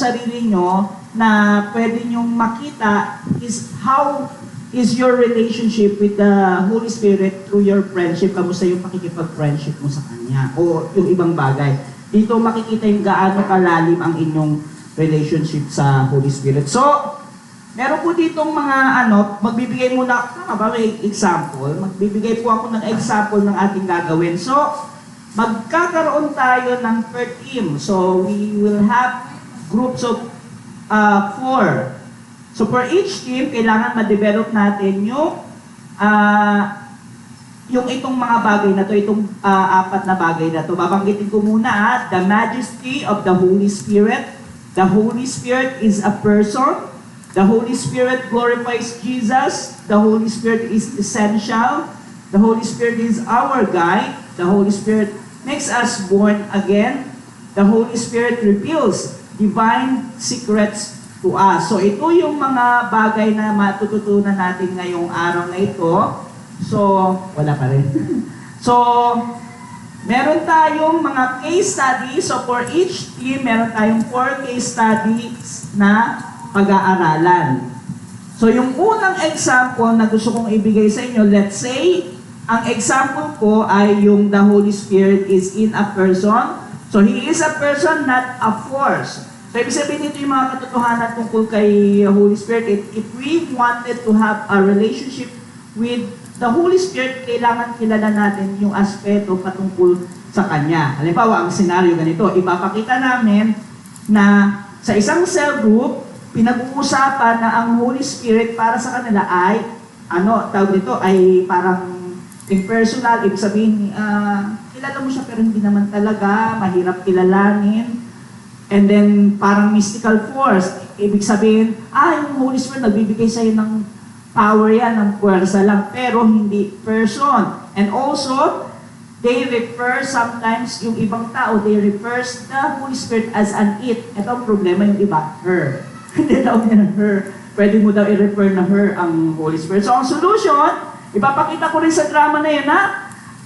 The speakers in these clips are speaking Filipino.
sarili nyo na pwede nyong makita is how is your relationship with the Holy Spirit through your friendship. Kamusta yung pakikipag-friendship mo sa Kanya o yung ibang bagay. Dito makikita yung gaano kalalim ang inyong relationship sa Holy Spirit. So, meron po ditong mga magbibigay muna, tama ba may example? Magbibigay po ako ng example ng ating gagawin. So, magkakaroon tayo ng per team. So, we will have groups of 4. So, for each team, kailangan ma-develop natin yung itong mga bagay na to, itong 4 na bagay na to. Babanggitin ko muna, the majesty of the Holy Spirit. The Holy Spirit is a person. The Holy Spirit glorifies Jesus. The Holy Spirit is essential. The Holy Spirit is our guide. The Holy Spirit makes us born again. The Holy Spirit reveals divine secrets to us. So ito yung mga bagay na matututunan natin ngayong araw na ito. So, wala pa rin. So, meron tayong mga case studies. So for each team, meron tayong 4 case studies na pag-aaralan. So yung unang example na gusto kong ibigay sa inyo, let's say, ang example ko ay yung the Holy Spirit is in a person. So He is a person, not a force. So ibig sabihin nito yung mga katotohanan tungkol kay Holy Spirit. If we wanted to have a relationship with the Holy Spirit, kailangan kilala natin yung aspeto patungkol sa Kanya. Halimbawa, ang senaryo ganito, ipapakita namin na sa isang cell group, pinag-uusapan na ang Holy Spirit para sa kanila ay, tawag dito, ay parang impersonal, ibig sabihin, kilala mo siya pero hindi naman talaga, mahirap kilalanin. And then, parang mystical force, ibig sabihin, yung Holy Spirit nagbibigay sa'yo ng power yan, ng puwersa lang, pero hindi person. And also, they refer sometimes, yung ibang tao, they refers the Holy Spirit as an it. Ito ang problema, yung iba, her. Hindi daw niya her. Pwede mo daw i-refer na her ang Holy Spirit. So, ang solution, ipapakita ko rin sa drama na yun,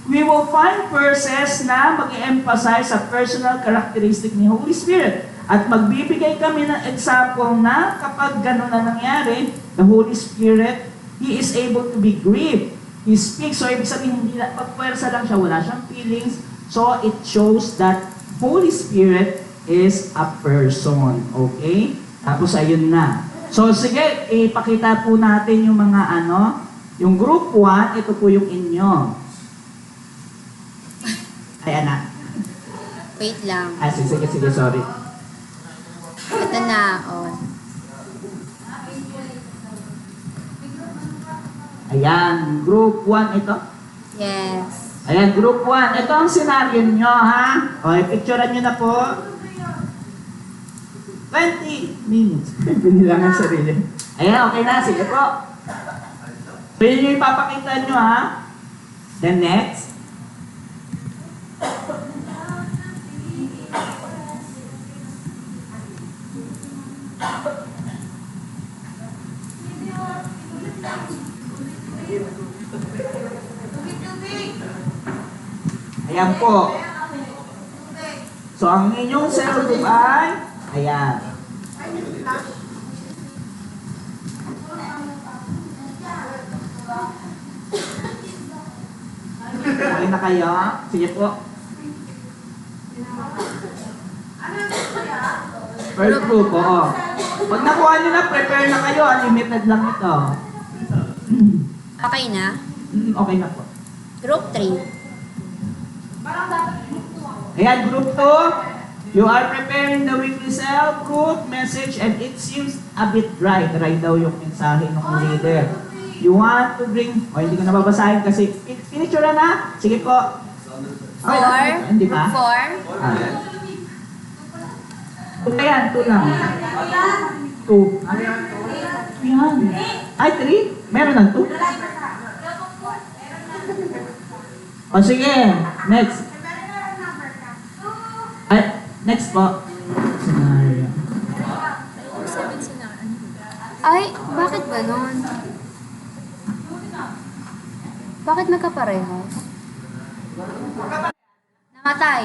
we will find verses na mag-i-emphasize sa personal characteristic ni Holy Spirit. At magbibigay kami ng example na kapag gano'n na nangyari, the Holy Spirit, He is able to be grieved. He speaks. So, ibig sabihin, hindi na, pagpwersa lang siya, wala siyang feelings. So, it shows that Holy Spirit is a person. Okay? Tapos, ayun na. So, sige, ipakita po natin yung mga yung group 1, ito po yung inyo. Ayan na. Wait lang. Sige, sorry. Ito na, Ayan, group 1 ito. Yes. Ayan, group 1. Ito ang senaryo nyo, ha? Okay, picturean nyo na po. 20 minutes. Binilangan sarili. Ayan, okay na. Sige po. So, yun yung ipapakita nyo, ha? Then next. Ayan po. So, ang inyong cell group ay, ayan. Okay na kayo? Sige po. First group, oo. Pag nakuha nyo na, prepare na kayo. Unlimited lang ito. Okay na? Okay na po. Group 3. Ayan, group 2. You are preparing the weekly cell group message and it seems a bit dry. Dry daw yung mensahe ng leader. You want to bring... hindi ko nababasahin kasi... Finisure na? Sige po. Okay, 4. hindi pa? Group 4. Ayan, 2 lang. 2. Ayan. Ay, 3? Meron ng 2? O sige, next. Ay, next po. Scenario. Ay, bakit ganon? Bakit nagkaparehas? Namatay.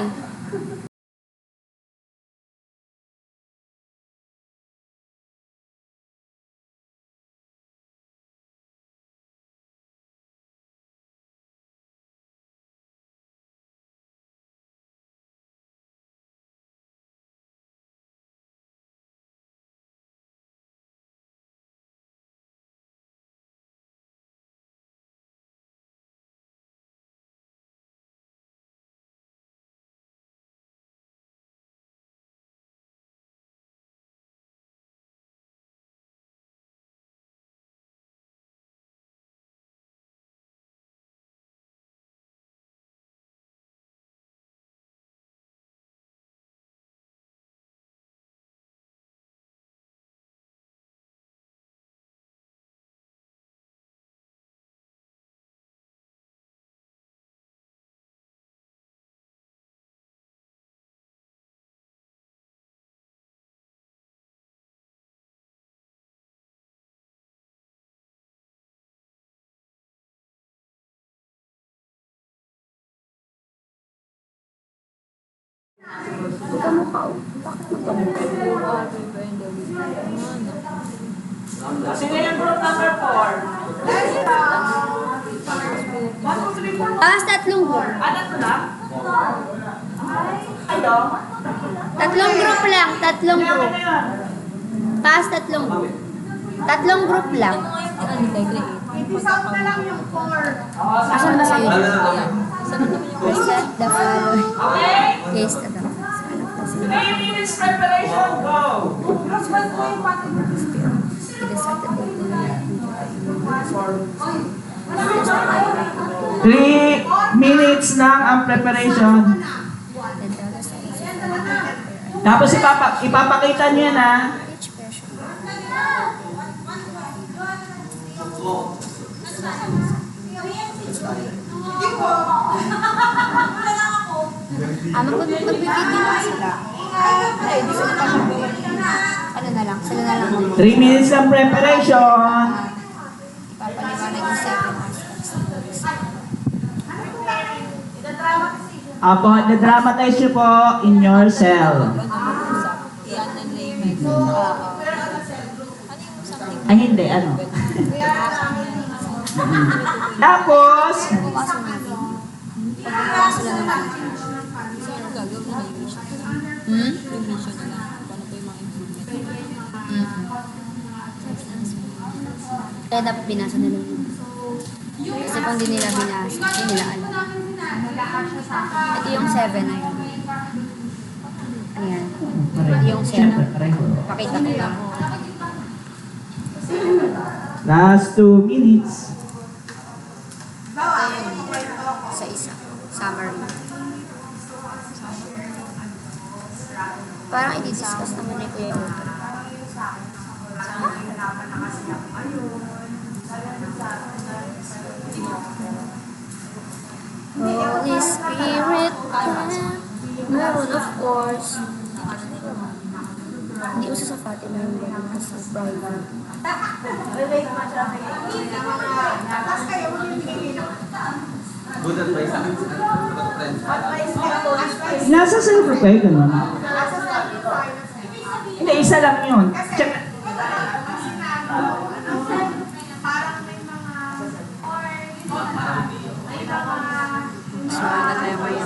Magkamukha. Bakit magkamukha? Sino yung group number 4? Pas, tatlong group. Ano to lang? Ayo? Tatlong group lang. Tatlong group. Pas, tatlong group. Tatlong group lang. I-dissolve na lang yung 4. Asan ba sa'yo? Present the following. Okay? Yes, ito. 3 minutes preparation, go! Group 1 po yung pati. It is Saturday. 3 minutes lang ang preparation. Tapos ipapakita niyo yan ha. Each person. Magbibigay lang sila. Ano na lang, sila na lang. 3 minutes lang preparation. Ipapaliwanag yung 7 aspects. Apo, na-dramatize niyo po in your cell. Ay, hindi, ano? Tapos, Pagkakawa sila ng Hmm? Kaya dapat binasa nila yun. Kasi kung di nila binasa, hindi nila alam. Ito yung 7 na yun. Ayan. Ito yung 7. Pakita ko lang. last 2 minutes. Sa isa. Summary. Parang i-discuss naman ni Kuya Otto. Holy Spirit, meron of course. Hindi uso sa Fatima yung ganun kasi private. Nasa silver kayo, gano'n? Hindi, isa lang yun. Check. So, ano tayo kaya?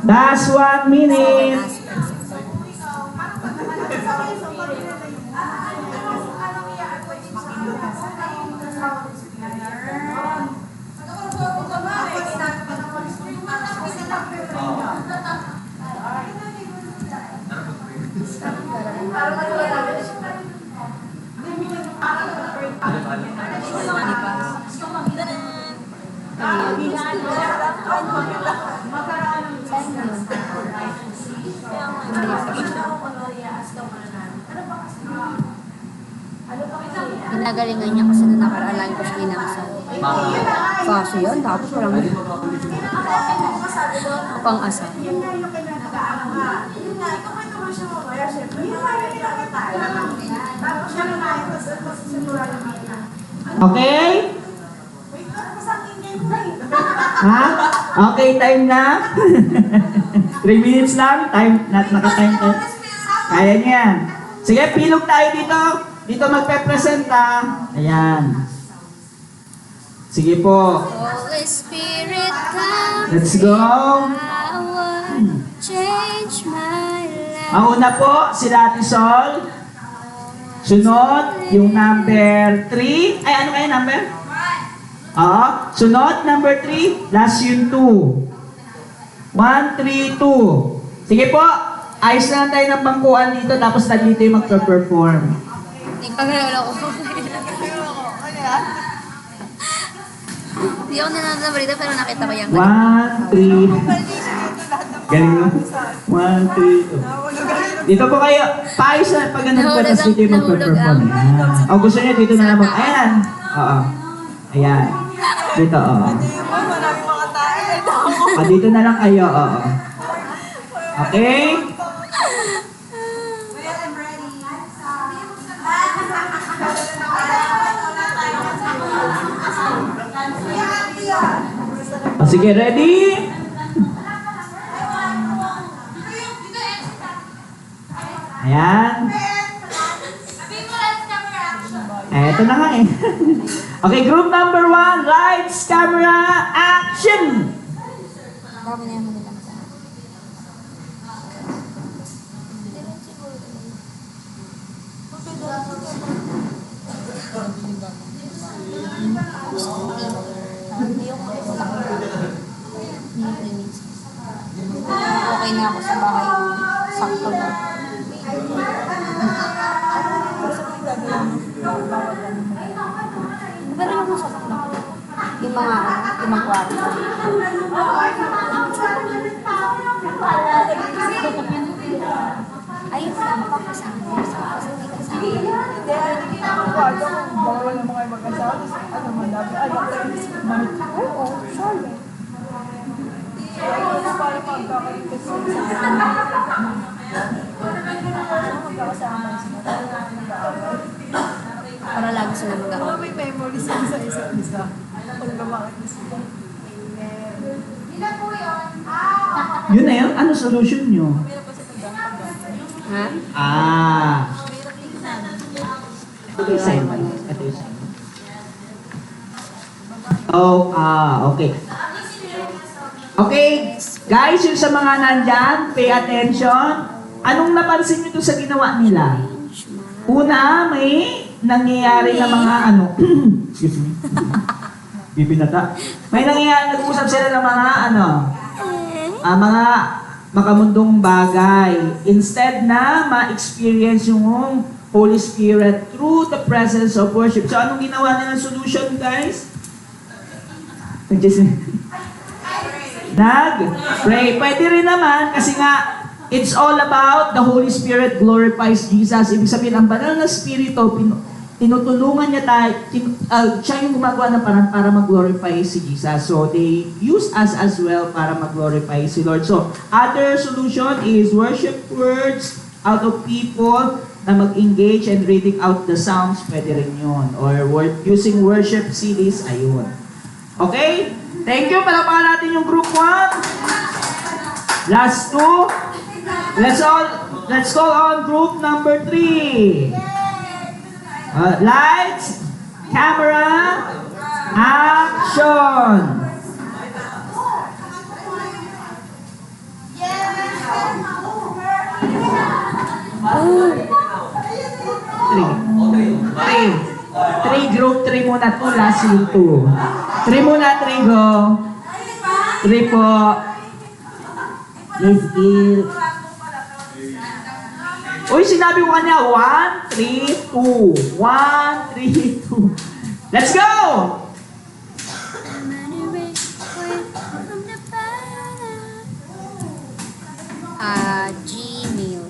Last 1 minute. Ginagalingan niya kasi na nakaraan ko siya inasal. Kaso yun, tapos walang pang-asal. Okay? Ha? Okay, time na? 3 minutes lang? Time, naka-time to? Kaya niya yan. Sige, pilog tayo dito. Dito magpe-presenta. Ayan. Sige po. Holy Spirit, come. Let's go. Power, change my life. Ang una po, si Ate Sol. Sunod, yung number 3. Ay, ano kaya number? Oo. Sunod, number 3. Last yung 2. 1, 3, 2. Sige po. Ayos na lang tayo ng bangkuan dito. Tapos dito yung magpe-perform. Hindi pa gano'n ako. Hindi ako nanonood balita pero nakita ko yung 1, 3. Galing mo. 1, 3, 2. Dito po kayo. Paayos na pag ganun po. Tapos dito yung magpe-perform. Ayan. O gusto niyo dito na naman. Ayan. Oo. Ayan. Dito, oo. Maraming mga tayo. Dito na lang kayo, oo. Okay? Sige, ready? Ayan. Eto na nga eh. Okay, group number 1, lights, camera, action! Dami na yung Manila sa okay na ako sa bahay. Sakto na. Pero ako sa sakto. Yung mga limang kwarto. Ay, kasama pa kasama. Kasi may kasama. Oo, sure. Para lagi sila mag-aaway. May memories yan sa isa't isa. Kung lumakit na sila. Yun na yun? Ano solution nyo? Ha? Ito yung sign. Ito yung sign. Oh, okay. Okay, guys, yung sa mga nandyan, pay attention. Anong napansin nyo to sa ginawa nila? Una, may nangyayari na mga excuse me. Bibinata. May nangyayari, nag-usap sila ng mga mga makamundong bagay. Instead na ma-experience yung Holy Spirit through the presence of worship. So, anong ginawa nilang solution, guys? Nag-pray. Pwede rin naman kasi nga, it's all about the Holy Spirit glorifies Jesus. Ibig sabihin, ang banal na Spirito, tinutulungan niya tayo, siya yung gumagawa ng parang para mag-glorify si Jesus. So, they use us as well para mag-glorify si Lord. So, other solution is worship words out of people na mag-engage and reading out the sounds, pwede rin yun. Or using worship CDs, ayun. Okay? Thank you. Palapakan natin yung group 1. Last 2. Let's call on group number 3. Lights, camera, action! Three, group 3 muna to, last yung 2. 3 muna, 3 go. 3 po. Yes, Uy, sinabi ko kanya, 1, 3, 2. 1, 3, 2. Let's go! Gmail.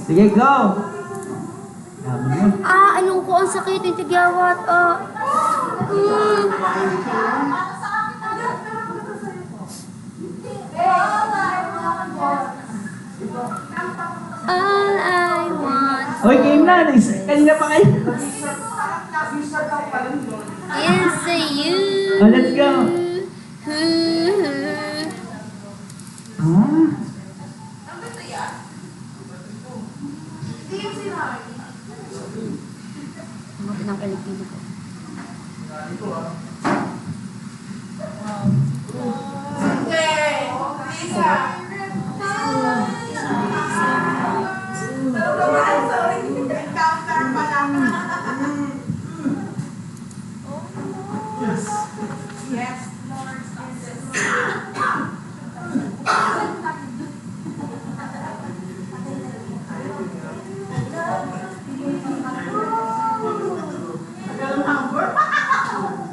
Sige, go! Anong ko ang sakit yung tigyawat? All I want Uy, game na. Kanina pa kayo. is you. Oh, let's go. Ang pinangkaligpili ko. Yes, Lord.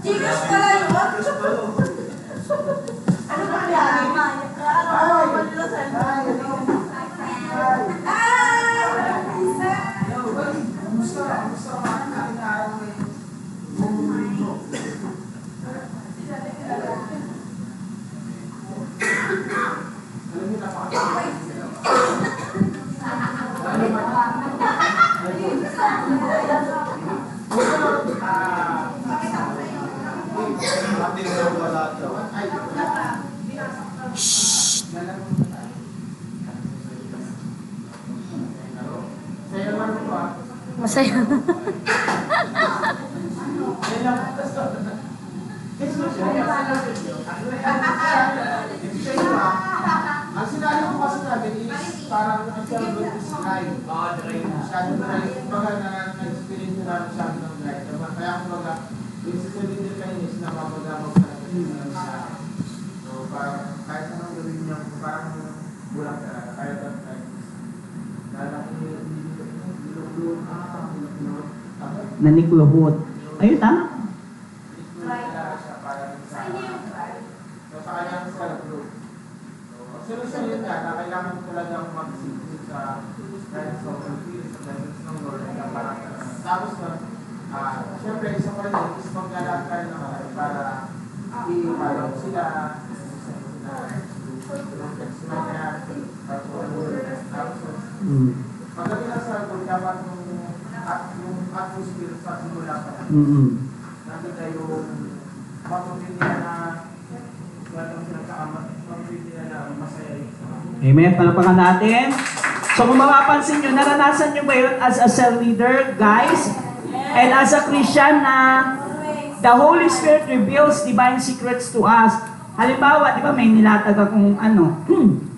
Jigas pala yun. Ano ba yan? Masaya. Ang scenario ko kasi namin is parang ang celebrate is dry. Masyado dry. Kumbaga na-experience nyo namin siya ng dry. Kaya kumbaga, yung sisilin kayo is napapagamag na sa so parang kahit anong gawin niya, parang bulang talaga. Kaya that time is lalaki niluluhod. Nanikluhod. Ayun, tama. Sa kanyang self-group. Ang solusyon yun nga, na kailangan mo talagang mag-isip sa guidance of the Spirit, sa guidance ng Lord. Tapos na, siyempre, isa pa rin is maglalakad tayo ng para i-follow sila, pagdating ng circle, dapat yung atmosphere sa simula pa lang. Nakita yung matutin nila na gatong sila sa amat, matutin nila na masaya yun. Amen. Palapakan natin. So kung mapapansin nyo, naranasan nyo ba yun as a cell leader, guys? And as a Christian na the Holy Spirit reveals divine secrets to us. Halimbawa, di ba may nilatag akong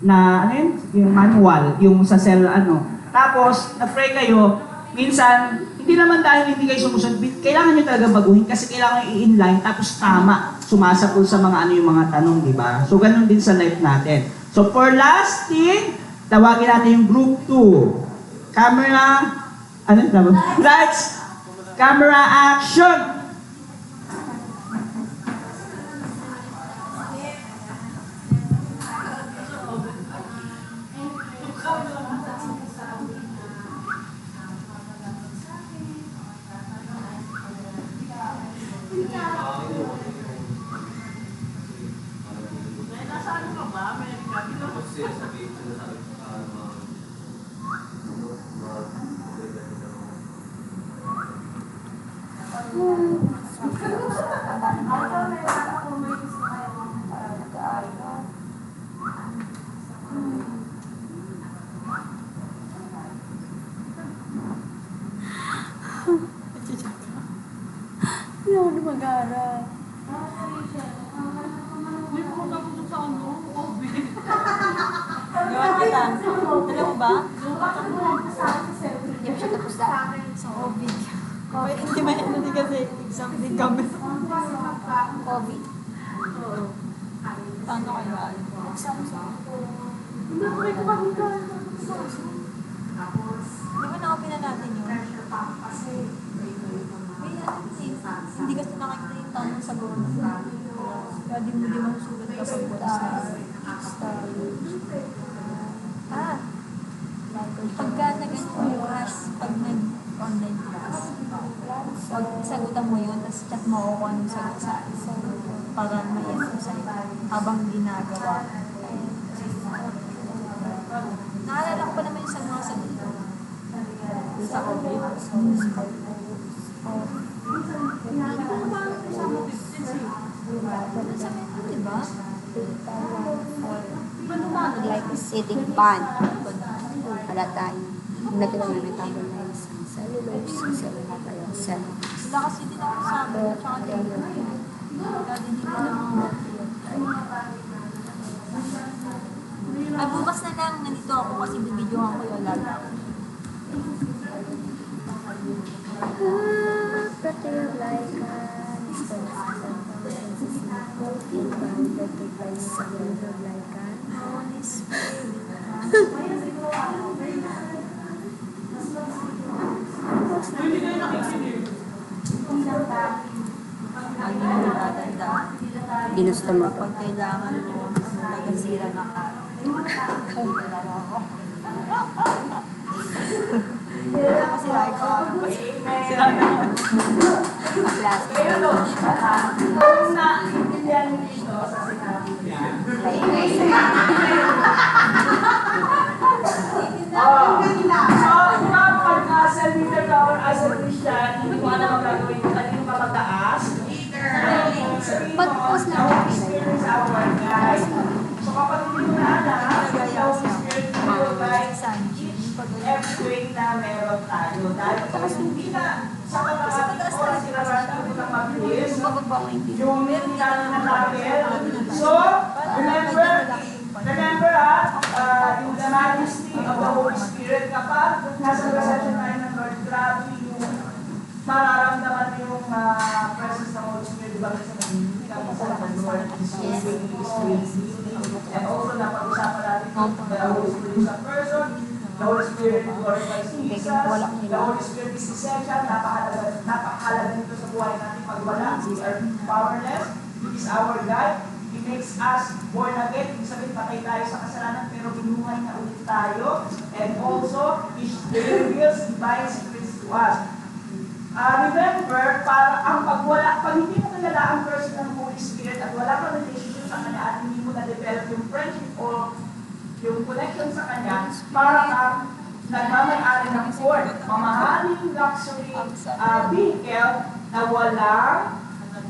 na ano yun? Yung manual, yung sa cell Tapos, na-pray kayo, minsan, hindi naman dahil hindi kayo sumusunod, kailangan nyo talaga baguhin kasi kailangan i-inline, tapos tama, sumasapol sa mga yung mga tanong, di ba? So, ganun din sa life natin. So, for last thing, tawagin natin yung group 2. Camera, lights, camera, action! Hindi ako mag-aaral. Gawan kita. Alam mo ba? Hindi mo siya tapos na. Sa COVID. Hindi man hindi kasi exam din kami. COVID. Paano kaya? Exam sa Hindi ba na-open na natin yun? Hindi kasi nakikita yung tamang sagot. Kaya di mo sulat kapag wala sa pagka nag-ano class, pag nag-online class, pag sagutan mo yun, tapos chat mo ako kung anong sagot sa para ma-answer sa'yo habang ginagawa. Naalala ko pa naman yung sa mga sagot ko. Sa COVID. Sa menu, diba? Like sitting pan. Wala tayo. Nagkaroon na ng tabo na yung cellulose. So, wala tayo cellulose. Wala kasi din ako sabi. Tsaka din. Kaya din hindi ko alam. Ay, bukas na lang nandito ako kasi bibidyohan ko yung lalo. Pretty like Holy Spirit. Ang hindi tatanda. ginusto mo to. Pag kailangan mo, tagasira na ka. Sira ikaw. Sira na ka. Plastic. Kung naiintindihan mo dito sa sinabi niya, so, kapag nasa leader ka or as a Christian, hindi mo alam ang gagawin mo, kanino ka mag-aas? Pag-post na ako, Spirit is our guide. So, kapag hindi mo na alam, the Holy Spirit will guide each every way na meron tayo. tayo. Dahil hindi na sa kamaraming oras sinaratan ko ng mabilis. Bababa ko hindi. Yung meeting natin na natin. So, remember yung the majesty of the Holy Spirit, kapag nasa reception tayo ng Lord, grabe yung mararamdaman yung presence ng Holy Spirit, diba sa naging ng Lord, is moving, is crazy. And also, napag-usapan natin the Holy Spirit is a person, the Holy Spirit glorifies Jesus, the Holy Spirit is essential, napakahalaga nito sa buhay natin. Pag wala, we are powerless. He is our guide. He makes us born again. Ibig sabihin, patay tayo sa kasalanan, pero binuhay na ulit tayo. And also, He reveals divine secrets to us. Remember, pag hindi mo kilala ang person ng Holy Spirit at wala kang relationship sa Kanya at hindi mo na-develop yung friendship o yung connection sa Kanya, para kang nagmamayari ng Ford, mamahaling luxury vehicle na walang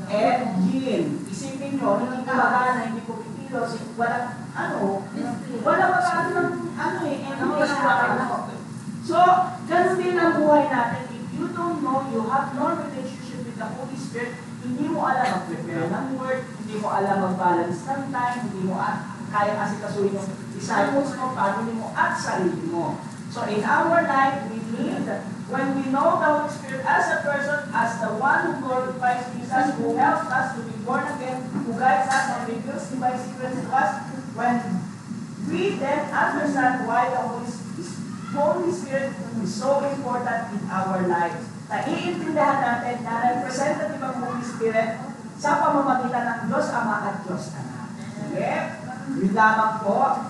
engine. Isipin nyo, hindi gumagana, hindi pumikilos, walang magkano ng engine. So, ganun din ang buhay natin. If you don't know, you have no relationship with the Holy Spirit, hindi mo alam mag-prepare ng word, hindi mo alam mag-balance ng time, hindi mo kaya kasi kasuhin yung disciples mo, family mo, at sarili mo. So in our life, we need, when we know the Holy Spirit as a person, as the one who glorifies Jesus, who helps us to be born again, who guides us and reveals divine secrets to us, when we then understand why the Holy Spirit is so important in our lives. Naiintindihan natin na representative ang Holy Spirit sa pamamagitan ng Diyos Ama at Diyos Anak. Okay? Yun lamang po.